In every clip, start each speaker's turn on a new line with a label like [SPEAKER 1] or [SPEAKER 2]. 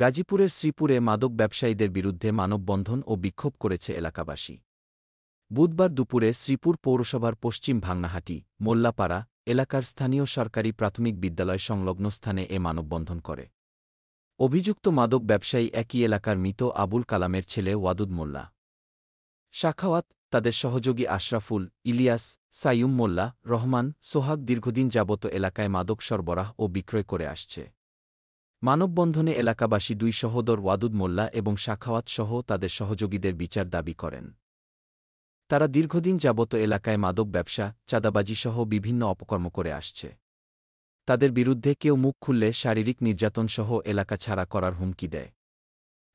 [SPEAKER 1] গাজীপুরের শ্রীপুরে মাদক ব্যবসায়ীদের বিরুদ্ধে মানববন্ধন ও বিক্ষোভ করেছে এলাকাবাসী। বুধবার দুপুরে শ্রীপুর পৌরসভার পশ্চিম ভাংনাহাটি, মোল্লাপাড়া এলাকার স্থানীয় সরকারি প্রাথমিক বিদ্যালয় সংলগ্ন স্থানে এ মানববন্ধন করে। অভিযুক্ত মাদক ব্যবসায়ী একই এলাকার মৃত আবুল কালামের ছেলে ওয়াদুদ মোল্লা, শাখাওয়াত, তাদের সহযোগী আশরাফুল, ইলিয়াস, সাইয়ুম মোল্লা, রহমান, সোহাগ দীর্ঘদিন যাবত এলাকায় মাদক সরবরাহ ও বিক্রয় করে আসছে। মানববন্ধনে এলাকাবাসী দুই সহোদর ওয়াদুদ মোল্লা এবং শাখাওয়াত সহ তাদের সহযোগীদের বিচার দাবি করেন। তারা দীর্ঘদিন যাবত এলাকায় মাদক ব্যবসা, চাঁদাবাজিসহ বিভিন্ন অপকর্ম করে আসছে। তাদের বিরুদ্ধে কেউ মুখ খুললে শারীরিক নির্যাতনসহ এলাকা ছাড়া করার হুমকি দেয়।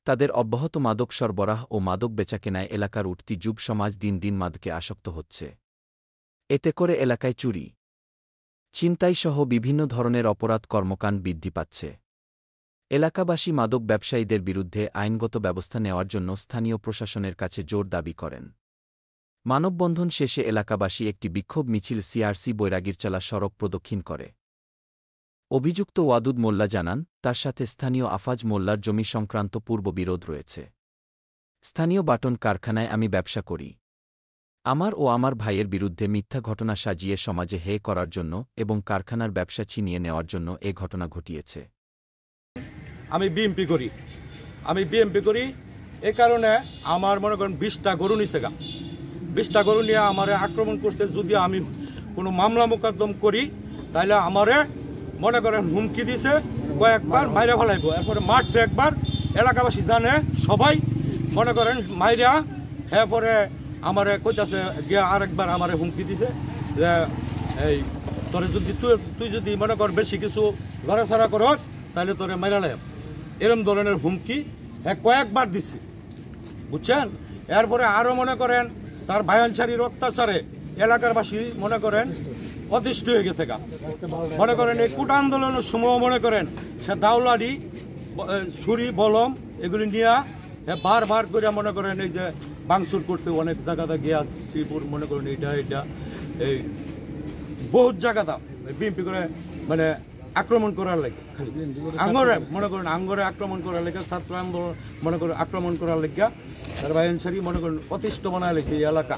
[SPEAKER 1] তাদের অব্যাহত মাদক সরবরাহ ও মাদক বেচাকেনায় এলাকার উঠতি যুব সমাজ দিন দিন মাদকে আসক্ত হচ্ছে। এতে করে এলাকায় চুরি, ছিনতাইসহ বিভিন্ন ধরনের অপরাধ কর্মকাণ্ড বৃদ্ধি পাচ্ছে। এলাকাবাসী মাদক ব্যবসায়ীদের বিরুদ্ধে আইনগত ব্যবস্থা নেওয়ার জন্য স্থানীয় প্রশাসনের কাছে জোর দাবি করেন। মানববন্ধন শেষে এলাকাবাসী একটি বিক্ষোভ মিছিল সিআরসি বৈরাগীরচালা সড়ক প্রদক্ষিণ করে। অভিযুক্ত ওয়াদুদ মোল্লা জানান, তার সাথে স্থানীয় আফাজ মোল্লার জমি সংক্রান্ত পূর্ব বিরোধ রয়েছে। স্থানীয় বাটন কারখানায় আমি ব্যবসা করি। আমার ও আমার ভাইয়ের বিরুদ্ধে মিথ্যা ঘটনা সাজিয়ে সমাজে হে করার জন্য এবং কারখানার ব্যবসা ছিনিয়ে নেওয়ার জন্য এ ঘটনা ঘটিয়েছে।
[SPEAKER 2] আমি বিএমপি করি এ কারণে আমার মনে করেন 20টা গরু নিছে 20টা গরু নিয়ে আমারে আক্রমণ করছে। যদি আমি কোনো মামলা মোকদ্দম করি তাহলে আমারে মনে করেন হুমকি দিছে, কয়েকবার মাইরা ফেলাইব। এরপরে মারছে একবার, এলাকাবাসী জানে সবাই, মনে করেন মাইরা এরপরে আমারে কইতাছে গিয়া আরেকবার আমারে হুমকি দিছে যে এই তোরে যদি তুই যদি মনে কর বেশি কিছু লড়াছড়া করস তাহলে তোরে মাইরা লাইব, এরম ধরনের হুমকি কয়েকবার দিচ্ছে, বুঝছেন। এরপরে আরও মনে করেন তার ভায়ানসারির অত্যাচারে এলাকারবাসী মনে করেন অতিষ্ঠ হয়ে গেছে মনে করেন এই কুট আন্দোলনের সময় মনে করেন সে দাওলাডি, ছুরি, বলম এগুলি নিয়ে বারবার করে মনে করেন এই যে ভাঙচুর করছে অনেক জায়গাতে গ্যাস শ্রীপুর মনে করেন এটা এই বহুত জায়গাটা বিএমপি করে মানে আক্রমণ করার লাগে, আঙ্গরে মনে করেন আঙ্গরে আক্রমণ করার লেগে, ছাত্র আন্দোলন মনে করেন আক্রমণ করার লেগে তার ভায়ানসারি মনে করেন অতিষ্ঠ বানায় লেগেছে এই এলাকা।